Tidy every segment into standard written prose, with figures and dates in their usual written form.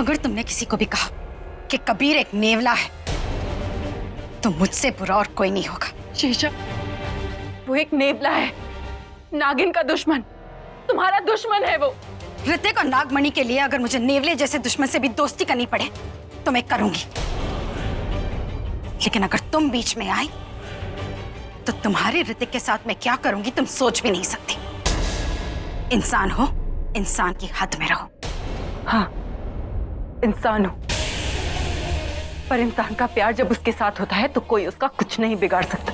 अगर तुमने किसी को भी कहा कि कबीर एक नेवला है तो मुझसे बुरा और कोई नहीं होगा। शीशा, वो एक नेवला है, नागिन का दुश्मन, तुम्हारा दुश्मन है वो। ऋतिक और नागमणि के लिए अगर मुझे नेवले जैसे दुश्मन से भी दोस्ती करनी पड़े तो मैं करूंगी, लेकिन अगर तुम बीच में आए तो तुम्हारे ऋतिक के साथ मैं क्या करूंगी तुम सोच भी नहीं सकती। इंसान हो, इंसान की हद में रहो। हाँ, इंसान हो, पर इंसान का प्यार जब उसके साथ होता है तो कोई उसका कुछ नहीं बिगाड़ सकता,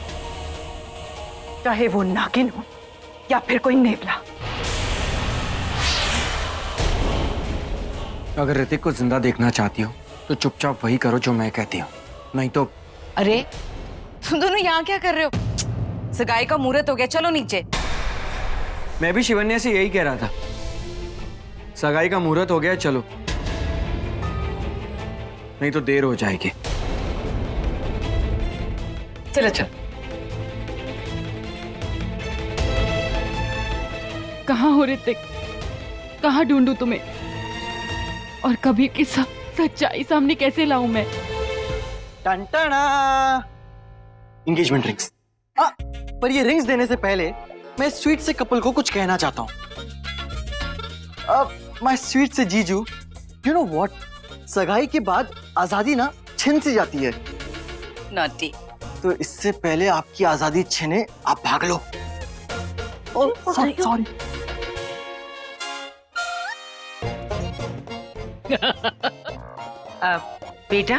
चाहे वो नागिन हो या फिर कोई नेवला। अगर ऋतिक को जिंदा देखना चाहती हो तो चुपचाप वही करो जो मैं कहती हूँ, नहीं तो। अरे तुम दोनों यहाँ क्या कर रहे हो? सगाई का मुहूर्त हो गया, चलो नीचे। मैं भी शिवन्या से यही कह रहा था, सगाई का मुहूर्त हो गया, चलो, नहीं तो देर हो जाएगी। चलो चलो। कहाँ हो ऋतिक? कहाँ ढूंढूं तुम्हें? और कभी की सच्चाई सामने कैसे लाऊं मैं? Engagement rings. पर ये रिंग्स देने से पहले मैं स्वीट से कपल को कुछ कहना चाहता हूँ। माय स्वीट से जीजू, यू नो व्हाट, सगाई के बाद आजादी ना छिन सी जाती है। नॉटी। तो इससे पहले आपकी आजादी छिने, आप भाग लो। सॉरी। बेटा,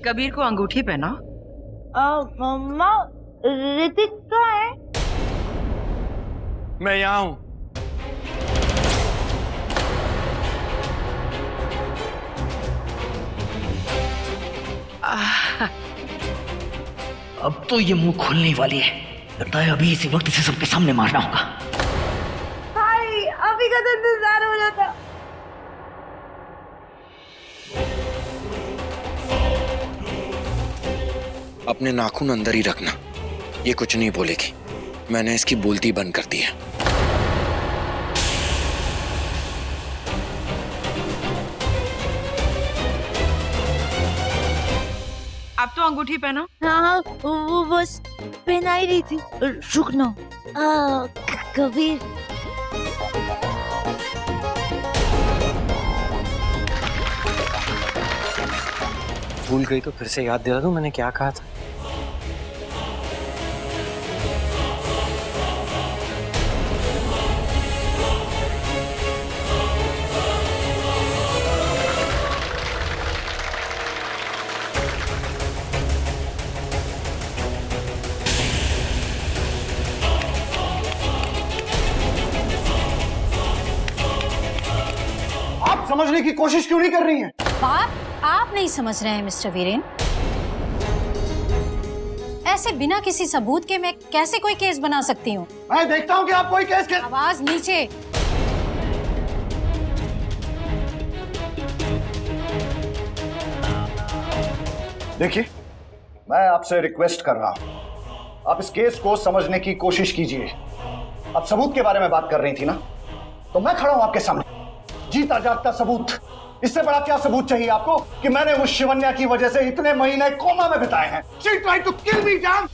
कबीर को अंगूठी पहनाओ। मम्मा, ऋतिक कहाँ है? मैं यहाँ हूँ। अब तो ये मुंह खोलने वाली है, लगता है अभी इसी वक्त इसे सबके सामने मारना होगा। भाई, अभी का तो इंतजार हो जाता। अपने नाखून अंदर ही रखना, ये कुछ नहीं बोलेगी। मैंने इसकी बोलती बंद कर दी है। अब तो अंगूठी पहनाओ। हाँ, वो बस पहना ही रही थी। रुकना। कबीर, भूल गई तो फिर से याद दिला दूं मैंने क्या कहा था। आप समझने की कोशिश क्यों नहीं कर रही हैं? बाप, आप नहीं समझ रहे हैं मिस्टर वीरेन। ऐसे बिना किसी सबूत के मैं कैसे कोई केस बना सकती हूँ? मैं देखता हूँ कि आप कोई केस आवाज नीचे। देखिए, मैं आपसे रिक्वेस्ट कर रहा हूँ, आप इस केस को समझने की कोशिश कीजिए। आप सबूत के बारे में बात कर रही थी ना, तो मैं खड़ा हूं आपके सामने, जीता जागता सबूत। इससे बड़ा क्या सबूत चाहिए आपको कि मैंने उस शिवन्या की वजह से इतने महीने कोमा में बिताए हैं। She tried to kill me, जान।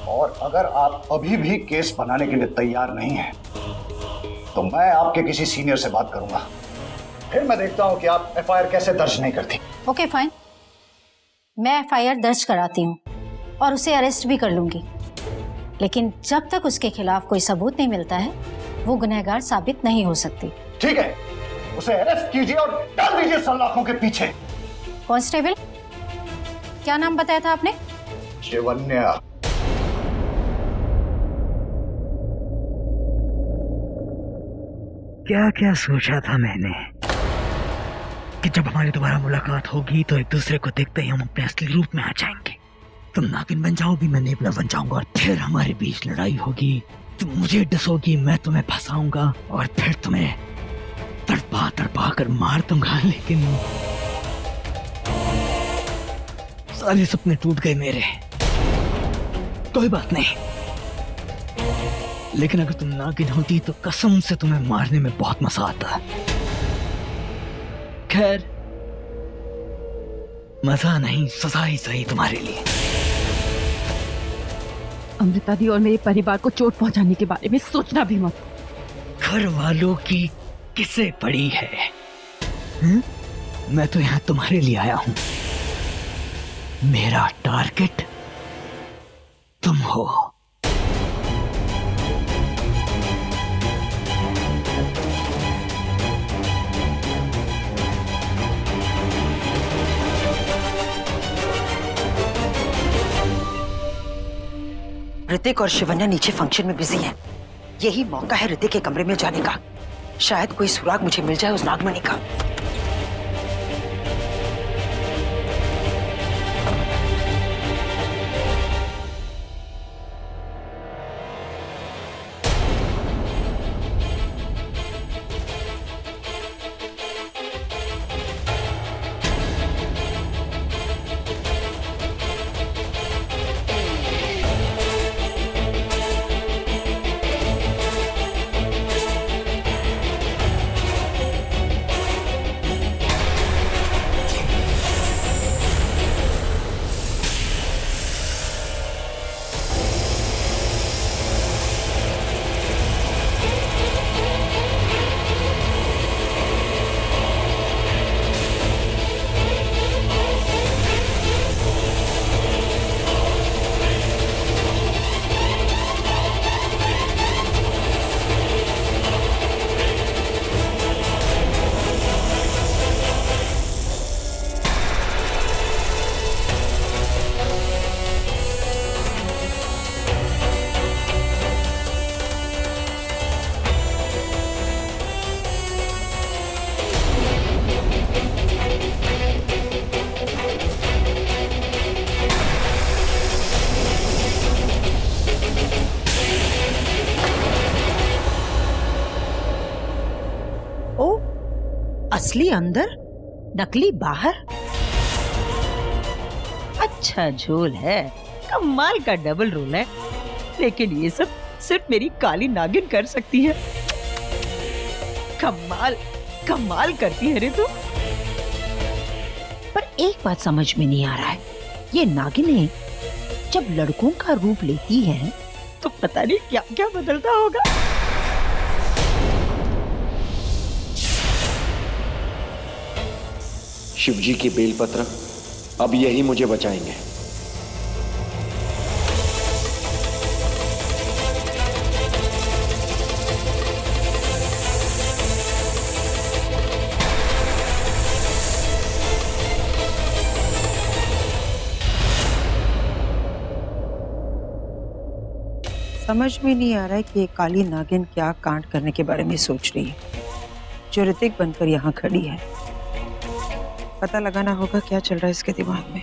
और अगर आप अभी भी केस बनाने के लिए तैयार नहीं हैं, तो मैं आपके किसी सीनियर से बात करूंगा, फिर मैं देखता हूं कि आप एफआईआर कैसे दर्ज नहीं करती। ओके फाइन, मैं एफआईआर दर्ज कराती हूँ और उसे अरेस्ट भी कर लूंगी, लेकिन जब तक उसके खिलाफ कोई सबूत नहीं मिलता है वो गुनहगार साबित नहीं हो सकती। ठीक है, उसे अरेस्ट कीजिए और डाल दीजिए सलाखों के पीछे। कांस्टेबल, क्या नाम बताया था आपने? शिवन्या। क्या क्या सोचा था मैंने कि जब हमारी दोबारा मुलाकात होगी तो एक दूसरे को देखते ही हम अपने असली रूप में आ जाएंगे। तुम नागिन बन जाओगी, मैं नेवला बन जाऊंगा, और फिर हमारे बीच लड़ाई होगी। तुम मुझे डसोगी, मैं तुम्हें फंसाऊंगा, और फिर तुम्हें तड़पा तड़पा कर मार दूंगा। लेकिन सारे सपने टूट गए मेरे। कोई बात नहीं, लेकिन अगर तुम नागिन होती तो कसम से तुम्हें मारने में बहुत मजा आता। खैर, मजा नहीं, सजा ही सही तुम्हारे लिए। अमृता दी और मेरे परिवार को चोट पहुंचाने के बारे में सोचना भी मत। घर वालों की किसे पड़ी है? मैं तो यहां तुम्हारे लिए आया हूं। मेरा टारगेट तुम हो। ऋतिक और शिवन्या नीचे फंक्शन में बिजी हैं। यही मौका है ऋतिक के कमरे में जाने का। शायद कोई सुराग मुझे मिल जाए उस नागमणि का। असली अंदर नकली बाहर। अच्छा झोल है, कमाल का डबल रोल है। लेकिन ये सब सिर्फ मेरी काली नागिन कर सकती है। कमाल कमाल करती है रे तू। पर एक बात समझ में नहीं आ रहा है, ये नागिनें जब लड़कों का रूप लेती हैं तो पता नहीं क्या क्या बदलता होगा। शिवजी के बेलपत्र अब यही मुझे बचाएंगे। समझ में नहीं आ रहा है कि ये काली नागिन क्या कांड करने के बारे में सोच रही है, जो ऋतिक बनकर यहाँ खड़ी है। पता लगाना होगा क्या चल रहा है इसके दिमाग में।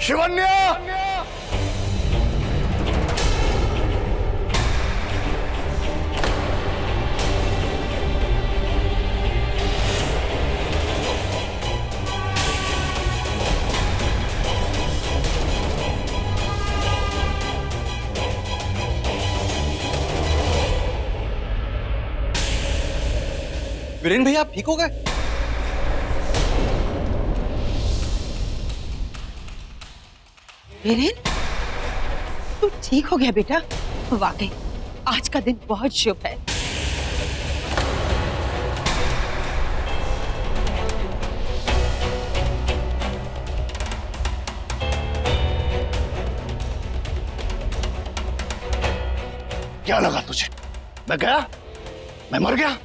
शिवन्या! वीरेन भैया, आप ठीक हो गए? वीरेन, तू ठीक हो गया बेटा? वाकई आज का दिन बहुत शुभ है। क्या लगा तुझे? मैं गया? मैं मर गया?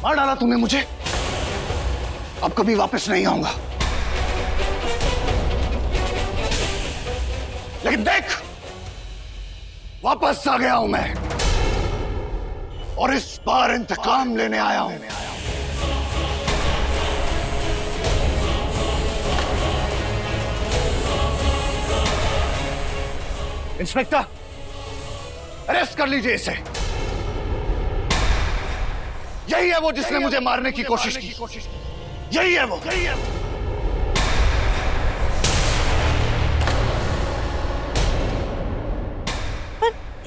मार डाला तूने मुझे। अब कभी वापस नहीं आऊंगा। लेकिन देख, वापस आ गया हूं मैं, और इस बार इंतकाम लेने आया हूं। इंस्पेक्टर, अरेस्ट कर लीजिए इसे। यही है वो जिसने मुझे मारने की कोशिश की। यही है वो।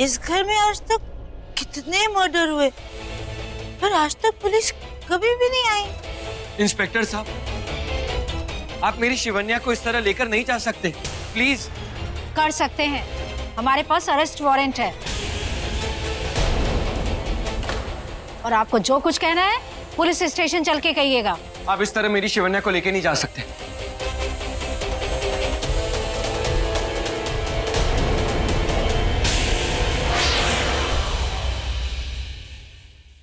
इस घर में आज तक कितने मर्डर हुए, पर आज तक पुलिस कभी भी नहीं आई। इंस्पेक्टर साहब, आप मेरी शिवन्या को इस तरह लेकर नहीं जा सकते, प्लीज। कर सकते हैं, हमारे पास अरेस्ट वारंट है। और आपको जो कुछ कहना है पुलिस स्टेशन चल के कहिएगा। आप इस तरह मेरी शिवन्या को लेके नहीं जा सकते।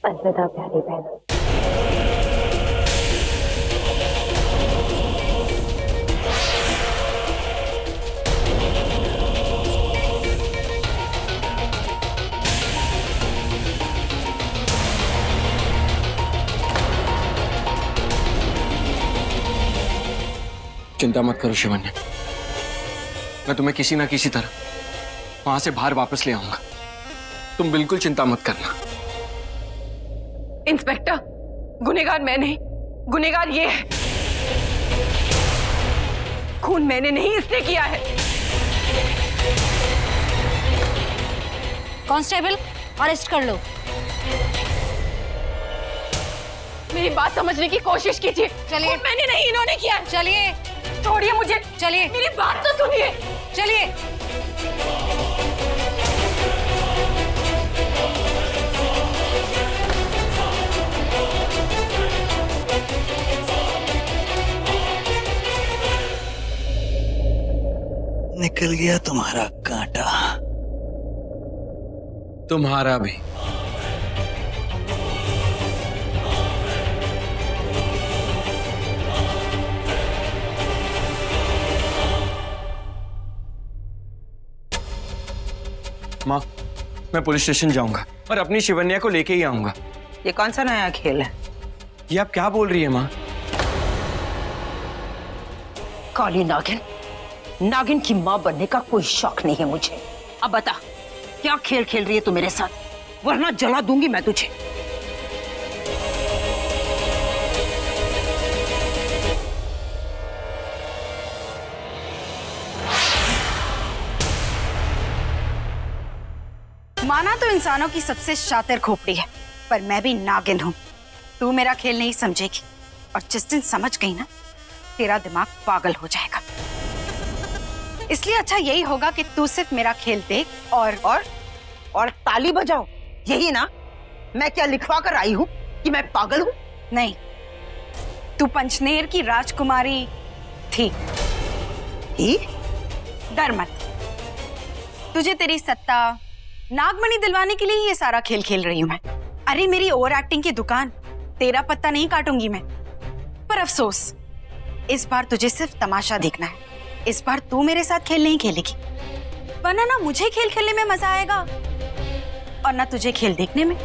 अलविदा प्यारी बहन। चिंता मत करो शिवन्या, मैं तुम्हें किसी ना किसी तरह वहां से बाहर वापस ले आऊंगा। तुम बिल्कुल चिंता मत करना। इंस्पेक्टर, गुनहगार मैं नहीं, गुनहगार ये है। खून मैंने नहीं, इसने किया है। कांस्टेबल, अरेस्ट कर लो। मेरी बात समझने की कोशिश कीजिए। चलिए। मैंने नहीं, इन्होंने किया। चलिए। छोड़िए मुझे। चलिए। मेरी बात तो सुनिए। चलिए। निकल गया तुम्हारा कांटा। तुम्हारा भी। माँ, मैं पुलिस स्टेशन जाऊंगा और अपनी शिवन्या को लेके ही आऊंगा। ये कौन सा नया खेल है? ये आप क्या बोल रही है माँ? काली नागिन, नागिन की माँ बनने का कोई शौक नहीं है मुझे। अब बता, क्या खेल खेल रही है तू मेरे साथ, वरना जला दूंगी मैं तुझे। माना तो इंसानों की सबसे शातिर खोपड़ी है, पर मैं भी नागिन हूं। तू मेरा खेल नहीं समझेगी, और जिस दिन समझ गई ना, तेरा दिमाग पागल हो जाएगा। इसलिए अच्छा यही होगा कि तू सिर्फ मेरा खेल देख और ताली बजाओ, यही ना? मैं क्या लिखवा कर आई हूँ कि मैं पागल हूँ? नहीं, तू पंचनेर की राजकुमारी थी। डर मत, तुझे तेरी सत्ता नागमणि दिलवाने के लिए ही ये सारा खेल खेल रही हूं मैं। अरे मेरी ओवर एक्टिंग की दुकान, तेरा पत्ता नहीं काटूंगी मैं। पर अफसोस, इस बार तुझे सिर्फ तमाशा देखना है। इस बार तू मेरे साथ खेल नहीं खेलेगी, वरना ना मुझे खेल खेलने में मजा आएगा और ना तुझे खेल देखने में।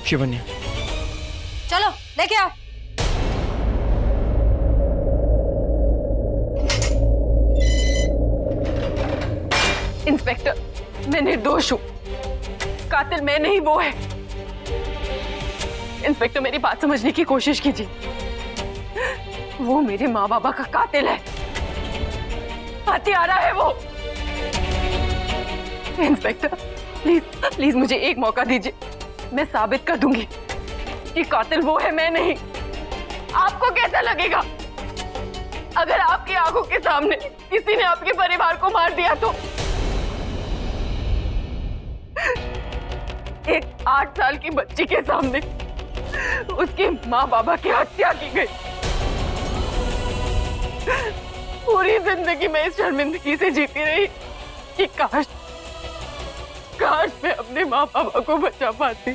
शिवन्या, चलो लेके आओ। इंस्पेक्टर, मैं निर्दोष हूं, कातिल मैं नहीं वो है। इंस्पेक्टर, मेरी बात समझने की कोशिश कीजिए। वो मेरे माँ बाबा का कातिल है, हत्यारा है वो। इंस्पेक्टर, प्लीज प्लीज मुझे एक मौका दीजिए, मैं साबित कर दूंगी कि कातिल वो है, मैं नहीं। आपको कैसा लगेगा अगर आपकी आंखों के सामने किसी ने आपके परिवार को मार दिया तो? एक 8 साल की बच्ची के सामने उसके माँ बाबा की हत्या की गई। पूरी जिंदगी मैं इस शर्मिंदगी से जीती रही कि काश मैं अपने माँ बाबा को बचा पाती।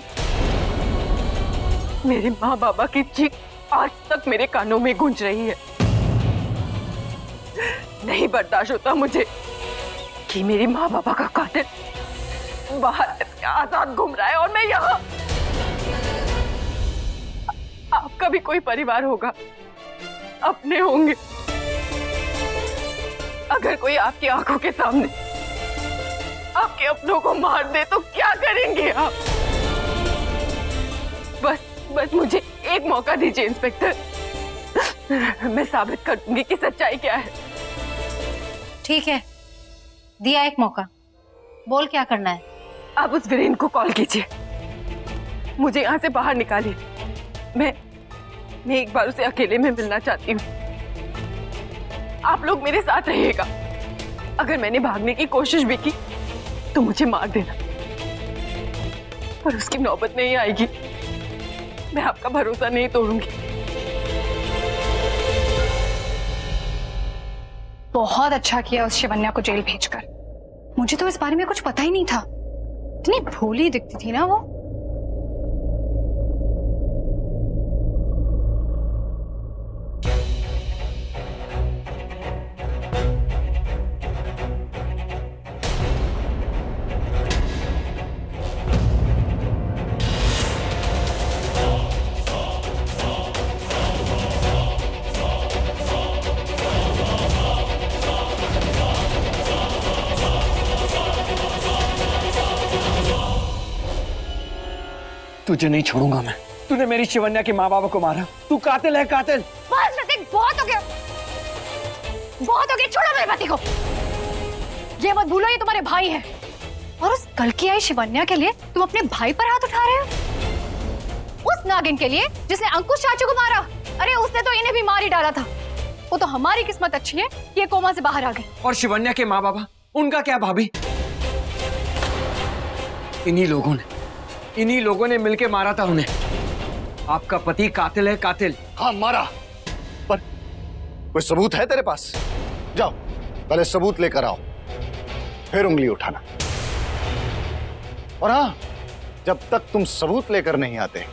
मेरे माँ बाबा की चीख आज तक मेरे कानों में गूंज रही है। नहीं बर्दाश्त होता मुझे कि मेरी माँ बाबा का कातिल बाहर आजाद घूम रहा है और मैं यहाँ। आपका भी कोई परिवार होगा, अपने होंगे। अगर कोई आपकी आंखों के सामने आपके अपनों को मार दे तो क्या करेंगे आप? बस मुझे एक मौका दीजिए इंस्पेक्टर, मैं साबित कर दूंगी कि सच्चाई क्या है। ठीक है, दिया एक मौका, बोल क्या करना है? आप उस वीरेन को कॉल कीजिए, मुझे यहाँ से बाहर निकालिए। मैं एक बार उसे अकेले में मिलना चाहती हूँ। आप लोग मेरे साथ रहिएगा। अगर मैंने भागने की कोशिश भी की तो मुझे मार देना, पर उसकी नौबत नहीं आएगी। मैं आपका भरोसा नहीं तोड़ूंगी। बहुत अच्छा किया उस शिवन्या को जेल भेजकर। मुझे तो इस बारे में कुछ पता ही नहीं था। इतनी भोली दिखती थी ना वो। तुझे नहीं छोड़ूंगा मैं। तूने मेरी शिवन्या के माँ बाबा को मारा, तू कातिल है, कातिल। बस ऋतिक, बहुत हो गया, बहुत हो गया। छोड़ो मेरे पति को। ये मत भूलो ये तुम्हारे भाई हैं। और उस कल की आई शिवन्या के लिए तुम अपने भाई पर हाथ उठा रहे हो? उस नागिन के लिए जिसने अंकुश चाचू को मारा, अरे उसने तो इन्हें भी मार ही डाला था। वो तो हमारी किस्मत अच्छी है कि ये कोमा से बाहर आ गई। और शिवन्या के माँ बाबा, उनका क्या भाभी? इन्हीं लोगों ने मिलके मारा था उन्हें। आपका पति कातिल है, कातिल। हाँ मारा, पर कोई सबूत है तेरे पास? जाओ पहले सबूत लेकर आओ, फिर उंगली उठाना। और हाँ, जब तक तुम सबूत लेकर नहीं आते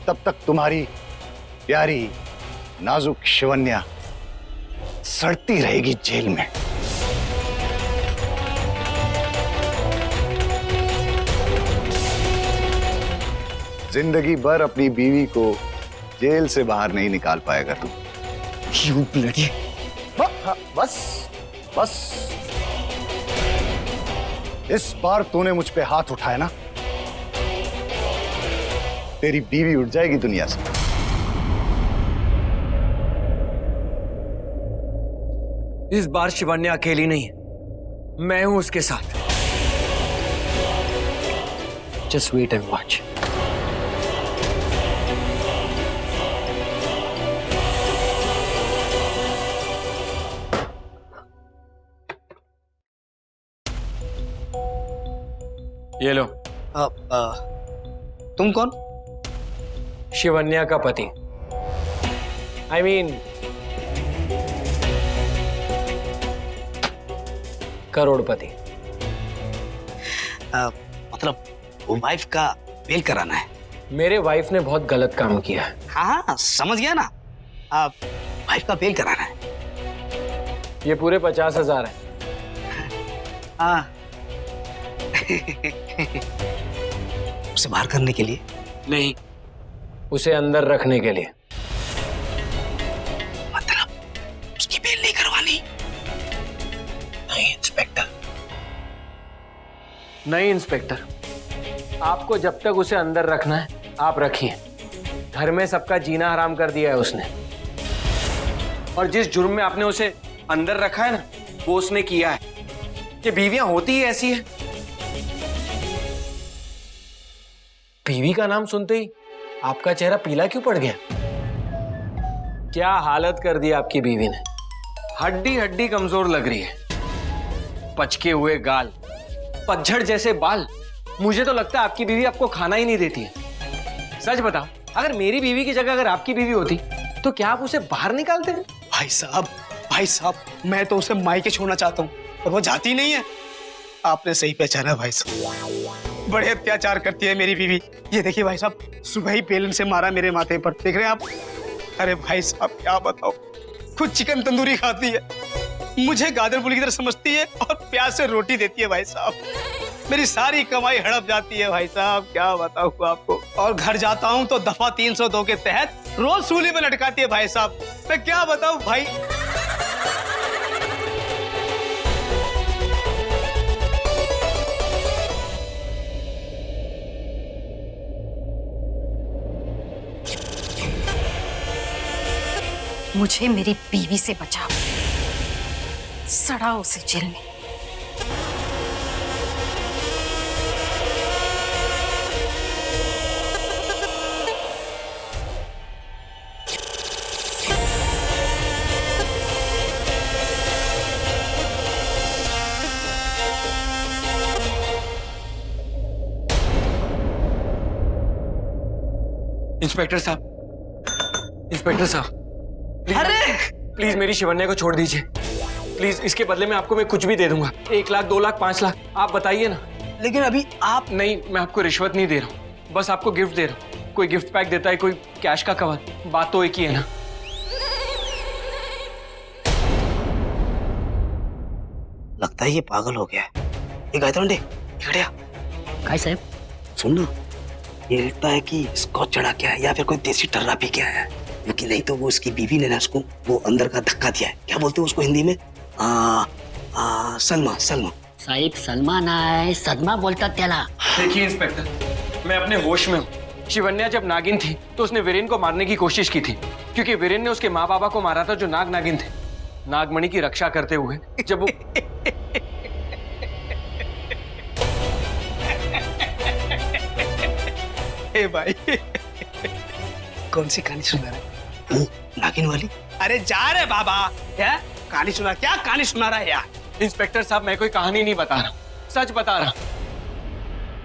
तब तक तुम्हारी प्यारी नाजुक शिवन्या सड़ती रहेगी जेल में। जिंदगी भर अपनी बीवी को जेल से बाहर नहीं निकाल पाएगा तू। You bloody... बस इस बार तूने मुझ पे हाथ उठाया ना, तेरी बीवी उठ जाएगी दुनिया से। इस बार शिवन्या अकेली नहीं है, मैं हूं उसके साथ। Just wait and watch. ये लो। तुम कौन? शिवन्या का पति। I mean, करोड़पति। मतलब वाइफ का बेल कराना है? मेरे वाइफ ने बहुत गलत काम किया है। हाँ समझ गया ना, वाइफ का बेल कराना है। ये पूरे 50,000 है। हाँ उसे बाहर करने के लिए? नहीं, उसे अंदर रखने के लिए। मतलब उसकी बेल नहीं करवानी? नहीं इंस्पेक्टर। नहीं इंस्पेक्टर, आपको जब तक उसे अंदर रखना है आप रखिए। घर में सबका जीना हराम कर दिया है उसने, और जिस जुर्म में आपने उसे अंदर रखा है ना, वो उसने किया है। कि बीवियां होती ही ऐसी है। बीवी का नाम सुनते ही आपका चेहरा पीला क्यों पड़ गया? क्या हालत कर दी आपकी बीवी ने। हड्डी हड्डी कमजोर लग रही है, पचके हुए गाल, पतझड़ जैसे बाल। मुझे तो लगता है आपकी बीवी आपको खाना ही नहीं देती है। सच बताओ, अगर मेरी बीवी की जगह अगर आपकी बीवी होती तो क्या आप उसे बाहर निकालते हैं? भाई साहब, मैं तो उसे मायके छोड़ना चाहता हूँ, पर वो जाती नहीं है। आपने सही पहचाना भाई साहब, बड़े अत्याचार करती है मेरी बीवी। ये देखिए भाई साहब, सुबह ही बेलन से मारा मेरे माथे पर, देख रहे हैं आप? अरे भाई साहब क्या बताओ, खुद चिकन तंदूरी खाती है, मुझे गाजर फूल की तरह समझती है और प्याज से रोटी देती है भाई साहब। मेरी सारी कमाई हड़प जाती है भाई साहब, क्या बताऊं आपको। और घर जाता हूं तो दफा 302 के तहत रोज सूली में लटकाती है भाई साहब। मैं क्या बताऊं भाई। मुझे मेरी बीवी से बचाओ, सड़ा उसे जेल में। इंस्पेक्टर साहब, इंस्पेक्टर साहब, अरे प्लीज मेरी शिवन्या को छोड़ दीजिए प्लीज। इसके बदले में आपको मैं कुछ भी दे दूंगा, 1 लाख, 2 लाख, 5 लाख, आप बताइए ना। लेकिन अभी आप नहीं, मैं आपको रिश्वत नहीं दे रहा हूँ, बस आपको गिफ्ट दे रहा हूँ। कोई गिफ्ट पैक देता है, कोई कैश का कवर, बात तो एक ही है ना। लगता है ये पागल हो गया है। ये गायतोंडे इकड़े आ। काय साहब? सुन ना, ये लगता है कि स्कॉच चढ़ा के आया या फिर कोई देसी टर्रा पी के आया है, क्योंकि नहीं तो वो उसकी बीवी ने ना उसको वो अंदर का धक्का दिया है। क्या बोलते हैं उसको हिंदी में? सलमा। सलमा साहेब, सलमा नाही, सदमा बोलतात त्याला। देखिए इंस्पेक्टर, मैं अपने होश में हूँ। शिवन्या जब नागिन थी तो उसने वीरेन को मारने की कोशिश की थी, क्योंकि वीरेन ने उसके माँ बाबा को मारा था जो नागिन थे। नागमणि की रक्षा करते हुए जब वो ए भाई कौन सी कहानी सुना रहा है? नागिन वाली? अरे जा रे बाबा, क्या कहानी सुना? क्या कहानी सुना रहा है यार? इंस्पेक्टर साहब, मैं कोई कहानी नहीं बता रहा, सच बता रहा।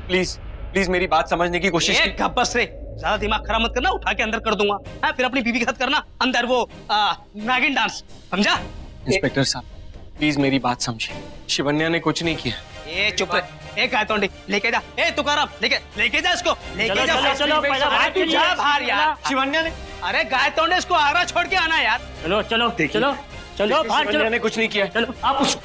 प्लीज प्लीज मेरी बात समझने की कोशिश कीजिए। बस रे, ज्यादा दिमाग खराब मत करना, उठा के अंदर कर दूंगा। हाँ, फिर अपनी बीवी के साथ करना अंदर वो नागिन डांस, समझा? इंस्पेक्टर साहब प्लीज मेरी बात समझिए, शिवन्या ने कुछ नहीं किया। ए चुप रहे, ए गायतोंडे लेके जा। ए तुकाराम लेके जा इसको, लेके जा। चलो, पहले तू जा बाहर यार। शिवन्या ने, अरे गायतोंडे इसको आगरा छोड़ के आना यार। चलो चलो चलो चलो बाहर शिवन्या चलो। ने कुछ नहीं किया। चलो आप उस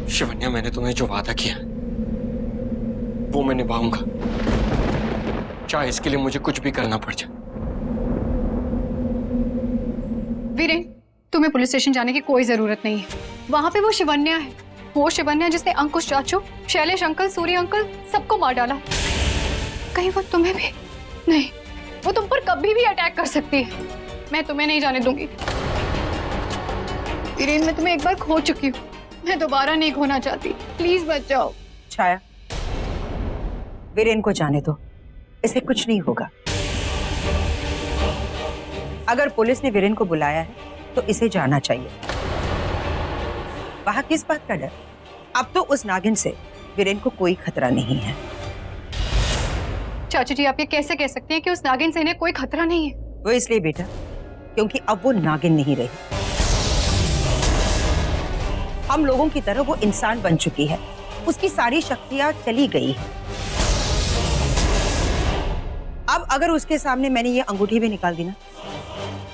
शिवन्या, मैंने तुम्हें जो वादा किया वो मैं निभाऊंगा, चाहे इसके लिए मुझे कुछ भी करना पड़ जाए। वीरेन, तुम्हें पुलिस स्टेशन जाने की कोई जरूरत नहीं है। वहां पे वो शिवन्या है, वो शिवन्या जिसने अंकुश चाचू, शैलेश अंकल, सूर्य अंकल सबको मार डाला। कहीं वो तुम्हें भी नहीं, वो तुम पर कभी भी अटैक कर सकती है। मैं तुम्हें नहीं जाने दूंगी। वीरेन, मैं तुम्हें एक बार खो चुकी हूँ, मैं दोबारा नहीं खोना चाहती। प्लीज बच जाओ। छाया, वीरेन को जाने दो, इसे कुछ नहीं होगा। अगर पुलिस ने वीरेन को बुलाया है तो इसे जाना चाहिए। वहां किस बात का डर? अब तो उस नागिन से वीरेन को कोई खतरा नहीं है। चाची जी, आप ये कैसे कह सकते हैं कि उस नागिन से इन्हें कोई खतरा नहीं है? वो इसलिए बेटा क्योंकि अब वो नागिन नहीं रही, हम लोगों की तरह वो इंसान बन चुकी है। उसकी सारी शक्तियां चली गई है। अब अगर उसके सामने मैंने ये अंगूठी भी निकाल दी ना,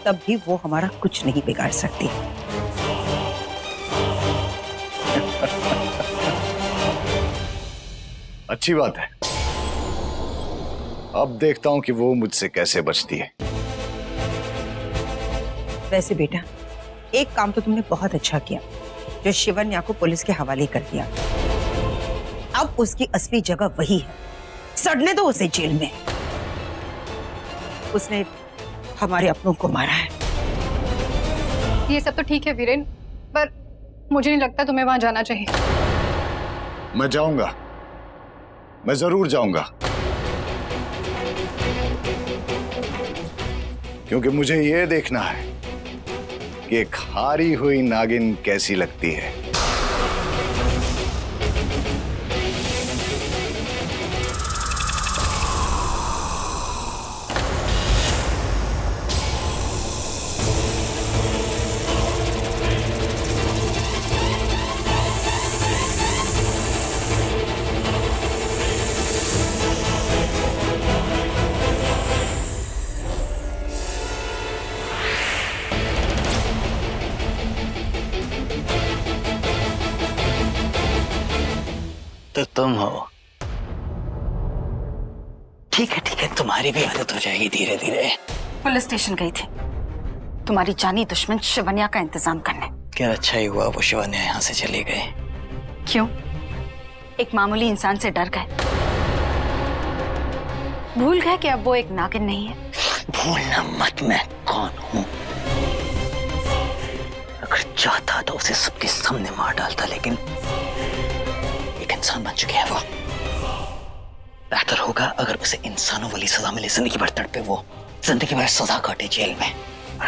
तब भी वो हमारा कुछ नहीं बिगाड़ सकती। अच्छी बात है, अब देखता हूं कि वो मुझसे कैसे बचती है। वैसे बेटा, एक काम तो तुमने बहुत अच्छा किया, जो शिवन्या को पुलिस के हवाले कर दिया। अब उसकी असली जगह वही है, सड़ने दो उसे जेल में। उसने हमारे अपनों को मारा है। ये सब तो ठीक है वीरेन, पर मुझे नहीं लगता तुम्हें वहां जाना चाहिए। मैं जाऊंगा, मैं जरूर जाऊंगा, क्योंकि मुझे ये देखना है कि एक हारी हुई नागिन कैसी लगती है। तो तुम हो। ठीक है, तुम्हारी भी आदत हो जाएगी धीरे धीरे। पुलिस स्टेशन गई थी तुम्हारी जानी दुश्मन शिवन्या का इंतजाम करने। क्या अच्छा ही हुआ वो शिवन्या यहाँ से चली गई। क्यों? एक मामूली इंसान से डर गए? भूल गए कि अब वो एक नागिन नहीं है? भूलना मत मैं कौन हूँ। अगर चाहता तो उसे सबके सामने मार डालता, लेकिन एक इंसान बन चुकी है वो। बेहतर होगा अगर उसे इंसानों वाली सजा मिले, जिंदगी भर तड़पे वो, जिंदगी भर सजा काटे जेल में, और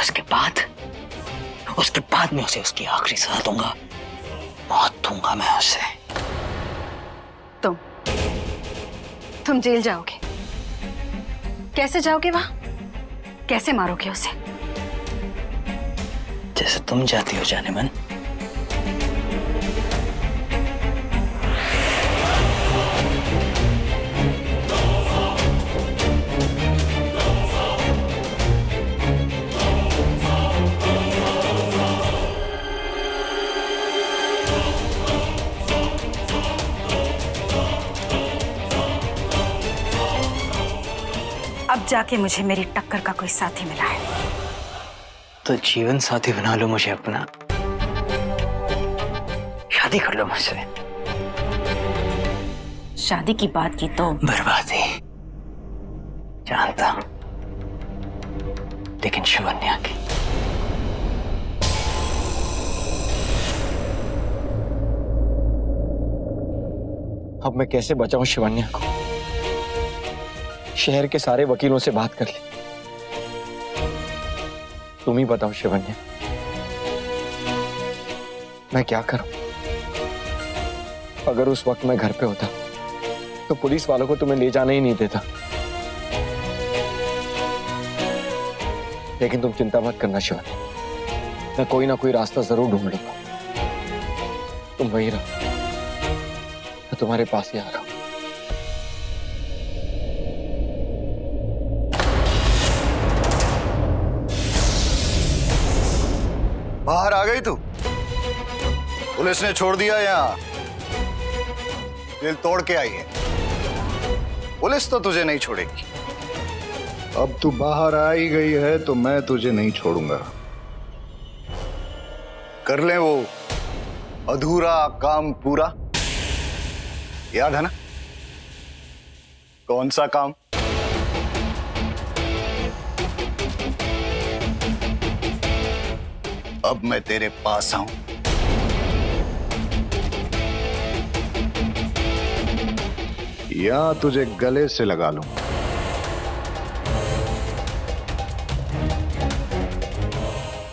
उसके बाद मैं उसे उसकी आखिरी सजा दूंगा, मौत दूंगा मैं उसे। तुम जेल जाओगे? कैसे जाओगे वहां? कैसे मारोगे उसे? जैसे तुम जाती हो जाने मन। अब जाके मुझे मेरी टक्कर का कोई साथी मिला है तो जीवन साथी बना लो मुझे अपना, शादी कर लो मुझसे। शादी की बात की तो बर्बादी जानता हूं, लेकिन शिवन्या की। अब मैं कैसे बचाऊं शिवन्या को? शहर के सारे वकीलों से बात कर ली। तुम ही बताओ शिवन्या, मैं क्या करूं? अगर उस वक्त मैं घर पे होता तो पुलिस वालों को तुम्हें ले जाने ही नहीं देता। लेकिन तुम चिंता मत करना शिवन्या, मैं कोई ना कोई रास्ता जरूर ढूंढ लूंगा। तुम वही रहो, मैं तुम्हारे पास ही आ रहा हूं। बाहर आ गई तू? पुलिस ने छोड़ दिया यहाँ? दिल तोड़ के आई है। पुलिस तो तुझे नहीं छोड़ेगी। अब तू बाहर आ ही गई है तो मैं तुझे नहीं छोड़ूंगा। कर ले वो अधूरा काम पूरा, याद है ना? कौन सा काम? अब मैं तेरे पास आऊं, या तुझे गले से लगा लूं,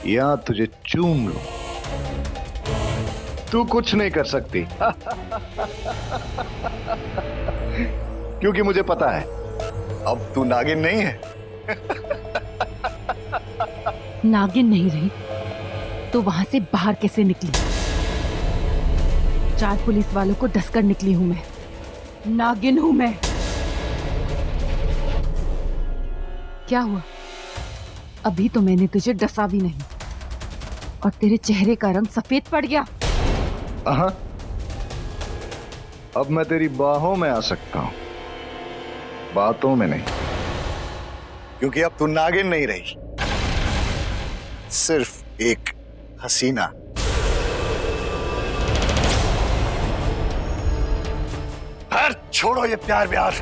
या तुझे चूम लूं, तू कुछ नहीं कर सकती। क्योंकि मुझे पता है अब तू नागिन नहीं है। नागिन नहीं रही तो वहां से बाहर कैसे निकली? 4 पुलिस वालों को डसकर निकली हूं मैं। नागिन हूं मैं। क्या हुआ? अभी तो मैंने तुझे डसा भी नहीं और तेरे चेहरे का रंग सफेद पड़ गया। हाँ, अब मैं तेरी बाहों में आ सकता हूं, बातों में नहीं। क्योंकि अब तू नागिन नहीं रही, सिर्फ एक हसीना। खैर छोड़ो ये प्यार व्यार,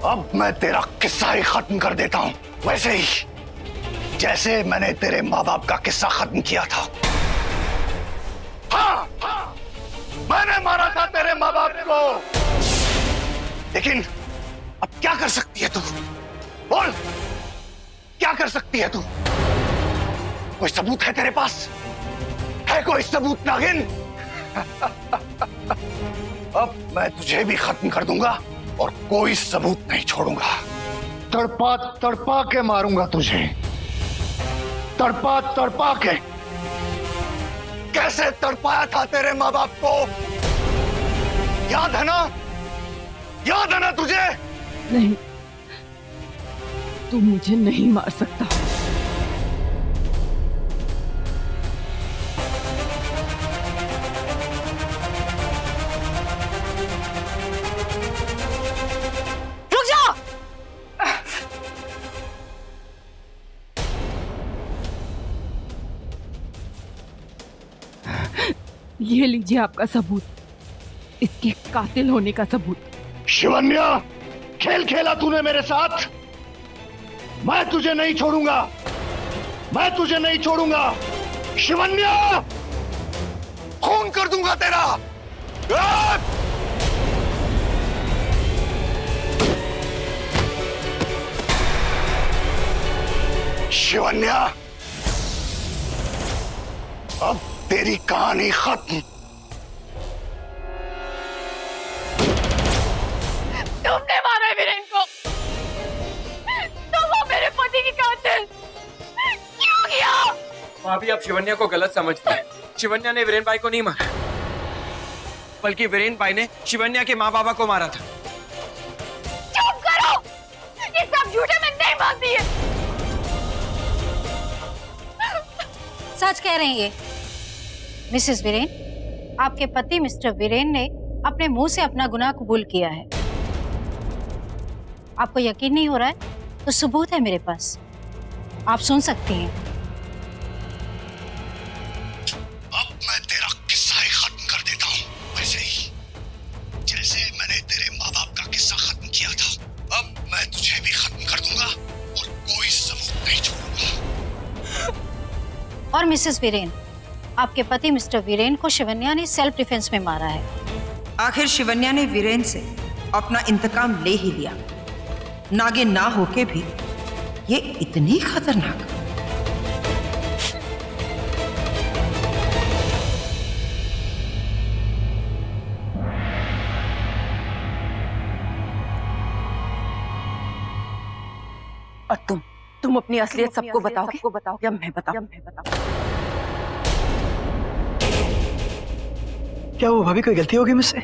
अब मैं तेरा किस्सा ही खत्म कर देता हूं, वैसे ही जैसे मैंने तेरे माँ बाप का किस्सा खत्म किया था। हाँ, मैंने मारा था तेरे माँ बाप को, लेकिन अब क्या कर सकती है तू? बोल, क्या कर सकती है तू? कोई सबूत है तेरे पास? है कोई सबूत नागिन? अब मैं तुझे भी खत्म कर दूंगा और कोई सबूत नहीं छोड़ूंगा। तड़पा तड़पा के मारूंगा तुझे, तड़पा तड़पा के। कैसे तड़पाया था तेरे माँ बाप को? याद है ना? याद है ना तुझे? नहीं, तू मुझे नहीं मार सकता। ये लीजिए आपका सबूत, इसके कातिल होने का सबूत। शिवन्या, खेल खेला तूने मेरे साथ। मैं तुझे नहीं छोड़ूंगा, मैं तुझे नहीं छोड़ूंगा। शिवन्या, खून कर दूंगा तेरा। शिवन्या, अब तेरी कहानी खत्म। तुमने मारा है वीरेन को, तुम हो मेरे पति की कातिल। क्यों किया? भाभी, आप शिवन्या को गलत समझते हैं। शिवन्या ने वीरेन भाई को नहीं मारा, बल्कि वीरेन भाई ने शिवन्या के माँ बाबा को मारा था। चुप करो, ये सब झूठे, मैं नहीं मानती है। सच कह रही है मिसेस वीरेन, आपके पति मिस्टर वीरेन ने अपने मुंह से अपना गुनाह कबूल किया है। आपको यकीन नहीं हो रहा है तो सबूत है मेरे पास, आप सुन सकती हैं। अब मैं तेरा किस्सा ही खत्म कर देता हूँ, वैसे ही जैसे मैंने तेरे माँ बाप का किस्सा खत्म किया था। अब मैं तुझे भी खत्म कर दूंगा और कोई सबूत नहीं छोड़ूंगा। और मिसेस वीरेन, आपके पति मिस्टर वीरेन को शिवन्या ने सेल्फ डिफेंस में मारा है। आखिर शिवन्या ने वीरेन से अपना इंतकाम ले ही लिया। नागिन ना होके भी ये इतनी खतरनाक। और तुम अपनी असलियत सबको बताओगे या मैं बताऊं? क्या वो भाभी कोई गलती होगी मुझसे?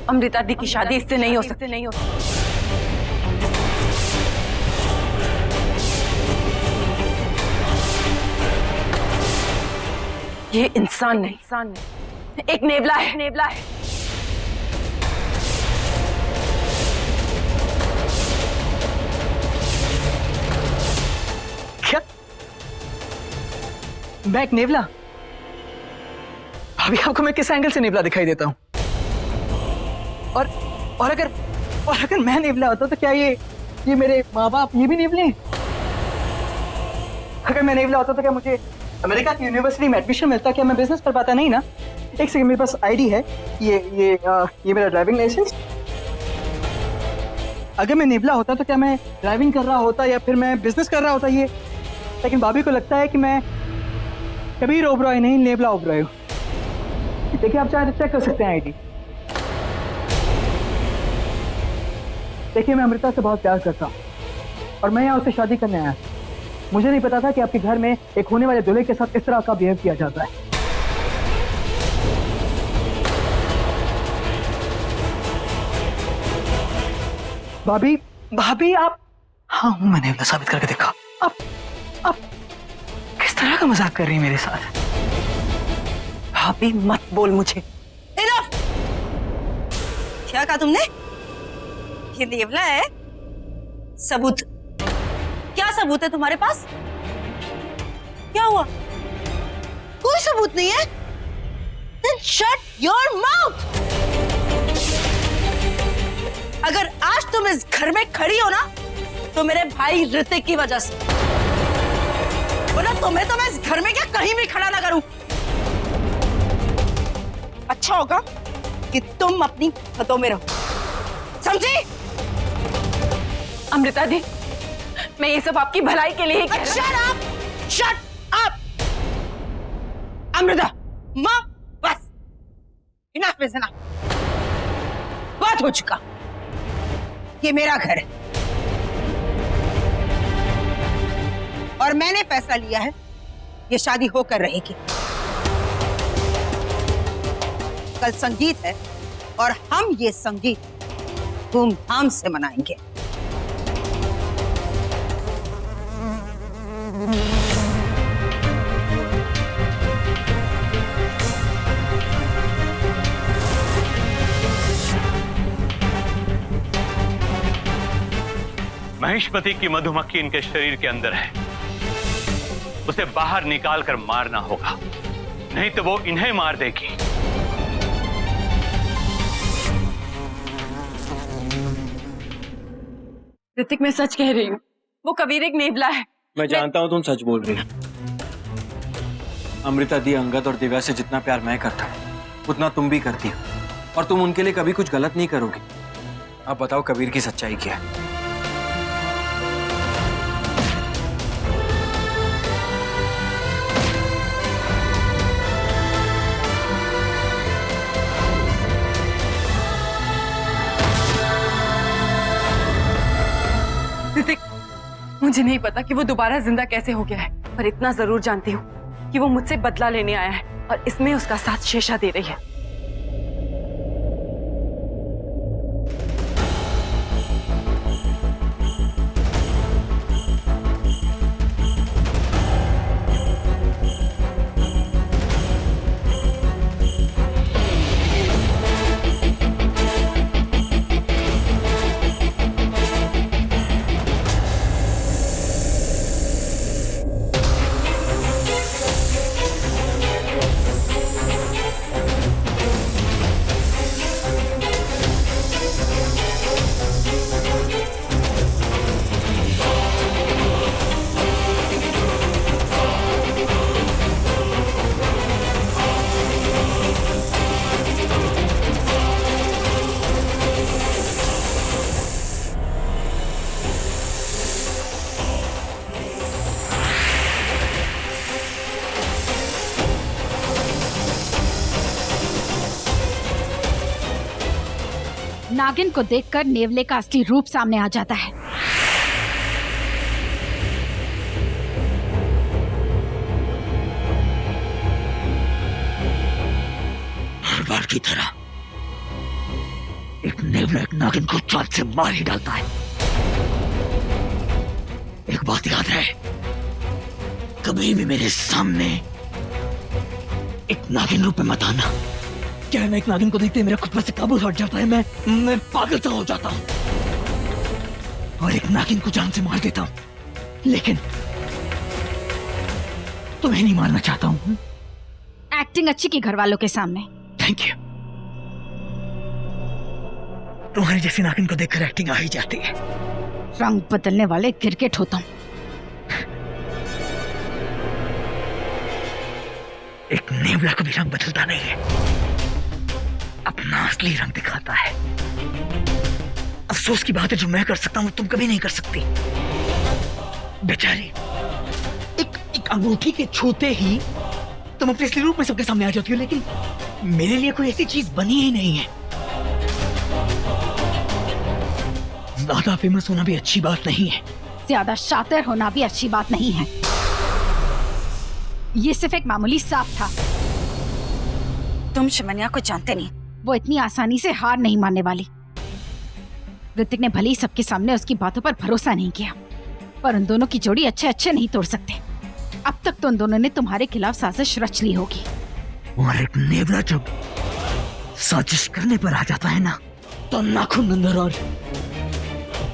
अमृता दी की शादी इससे नहीं हो सकती। ये इंसान नहीं, एक नेवला है। क्या? मैं एक नेवला? भाभी, आपको मैं किस एंगल से नेवला दिखाई देता हूँ? और अगर मैं नेवला होता तो क्या ये मेरे माँ बाप ये भी नेवले हैं? अगर मैं नेवला होता तो क्या मुझे अमेरिका की यूनिवर्सिटी में एडमिशन मिलता? क्या मैं बिजनेस कर पाता? नहीं ना। एक सेकंड, मेरे पास आईडी है, ये मेरा ड्राइविंग लाइसेंस। अगर मैं नेवला होता तो क्या मैं ड्राइविंग कर रहा होता या फिर मैं बिजनेस कर रहा होता? ये लेकिन भाभी को लगता है कि मैं कबीर ओबरॉय नहीं, नेवला ओबरॉय हूँ। देखिए, आप चाहे चेक कर सकते हैं आईडी। देखिए, मैं अमृता से बहुत प्यार करता हूँ और मैं यहाँ उससे शादी करने आया। मुझे नहीं पता था कि आपके घर में एक होने वाले दूल्हे के साथ इस तरह का बिहेव किया जाता है। भाभी आप, हाँ हूं, मैंने साबित करके देखा। आप किस तरह का मजाक कर रही है मेरे साथ? भाभी मत बोल मुझे। क्या कहा तुमने? ये नेवला है? सबूत? क्या सबूत है तुम्हारे पास? क्या हुआ? कोई सबूत नहीं है? Then shut your mouth! अगर आज तुम इस घर में खड़ी हो ना तो मेरे भाई ऋतिक की वजह से, बोला तुम्हें तो मैं इस घर में क्या कहीं भी खड़ा ना करूं। अच्छा होगा कि तुम अपनी हदों में रहो, समझी? अमृता दी, मैं ये सब आपकी भलाई के लिए ही कह रहा हूं। Shut up! अमृता, माँ, बस इनफ इज इनफ। बात हो चुका। ये मेरा घर है और मैंने फैसला लिया है ये शादी होकर रहेगी। कल संगीत है और हम ये संगीत धूमधाम से मनाएंगे। महिष्मति की मधुमक्खी इनके शरीर के अंदर है, उसे बाहर निकाल कर मारना होगा, नहीं तो वो इन्हें मार देगी। ऋतिक, मैं सच कह रही हूँ, वो कबीर एक नेवला है। मैं जानता हूँ तुम सच बोल रही हो। अमृता दी, अंगद और दिव्या से जितना प्यार मैं करता हूँ उतना तुम भी करती हो, और तुम उनके लिए कभी कुछ गलत नहीं करोगी। अब बताओ कबीर की सच्चाई क्या है? ऋतिक, मुझे नहीं पता कि वो दोबारा जिंदा कैसे हो गया है, पर इतना जरूर जानती हूँ कि वो मुझसे बदला लेने आया है और इसमें उसका साथ शेषा दे रही है। नागिन को देखकर नेवले का असली रूप सामने आ जाता है। हर बार की तरह एक नेवला एक नागिन को चाट से मार ही डालता है। एक बात याद रहे, कभी भी मेरे सामने एक नागिन रूप में मत आना। क्या है, मैं एक नागिन को देखते ही मेरा खुद पर से काबू हट जाता है। मैं पागल सा हो जाता हूँ और एक नागिन को जान से मार देता हूँ, लेकिन तुम्हें नहीं मारना चाहता हूँ। एक्टिंग अच्छी की घर वालों के सामने। Thank you. तुम्हारी जैसी नागिन को देखकर एक्टिंग आ ही जाती है। रंग बदलने वाले क्रिकेट होता हूँ। एक नेवला कभी रंग बदलता नहीं है, अपना असली रंग दिखाता है। अफसोस की बात है, जो मैं कर सकता हूं तुम कभी नहीं कर सकती। बेचारी, एक अंगूठी के छूते ही तुम अपने असली रूप में सबके सामने आ जाती हो, लेकिन मेरे लिए कोई ऐसी चीज बनी ही नहीं है। ज्यादा फेमस होना भी अच्छी बात नहीं है, ज्यादा शातिर होना भी अच्छी बात नहीं है। ये सिर्फ एक मामूली सांप था। तुम शिवन्या को जानते नहीं। वो इतनी आसानी से हार नहीं मानने वाली। ऋतिक ने भले ही सबके सामने उसकी बातों पर भरोसा नहीं किया, पर उन दोनों की जोड़ी अच्छे अच्छे नहीं तोड़ सकते। अब तक तो उन दोनों ने तुम्हारे खिलाफ साजिश रच ली होगी। और एक नेवला जब साजिश करने पर आ जाता है ना, तो नाखून अंदर और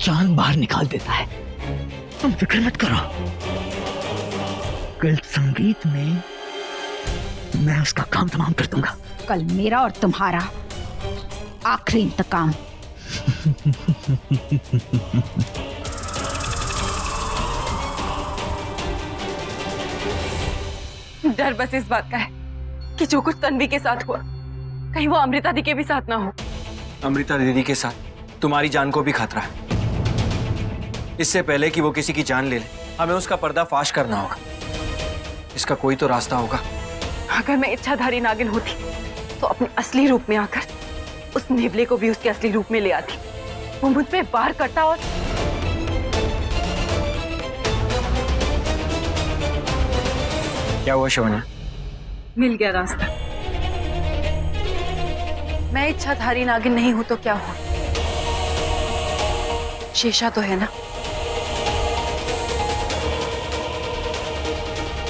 जान बाहर निकाल देता है। तुम फिक्र मत करो, कल संगीत में मैं उसका काम तमाम कर दूंगा। कल मेरा और तुम्हारा आखिरी इंतकाम। डर बस इस बात का है कि जो कुछ तन्वी के साथ हुआ, कहीं वो अमृता दी के भी साथ ना हो। अमृता दीदी के साथ तुम्हारी जान को भी खतरा है। इससे पहले कि वो किसी की जान ले ले, हमें उसका पर्दाफाश करना होगा। इसका कोई तो रास्ता होगा। अगर मैं इच्छाधारी नागिन होती तो अपने असली रूप में आकर उस नेवले को भी उसके असली रूप में ले आती। वो मुझ पे वार करता और क्या हुआ शिवन्या? मिल गया रास्ता। मैं इच्छाधारी नागिन नहीं हूं तो क्या हुआ? शेषा तो है ना।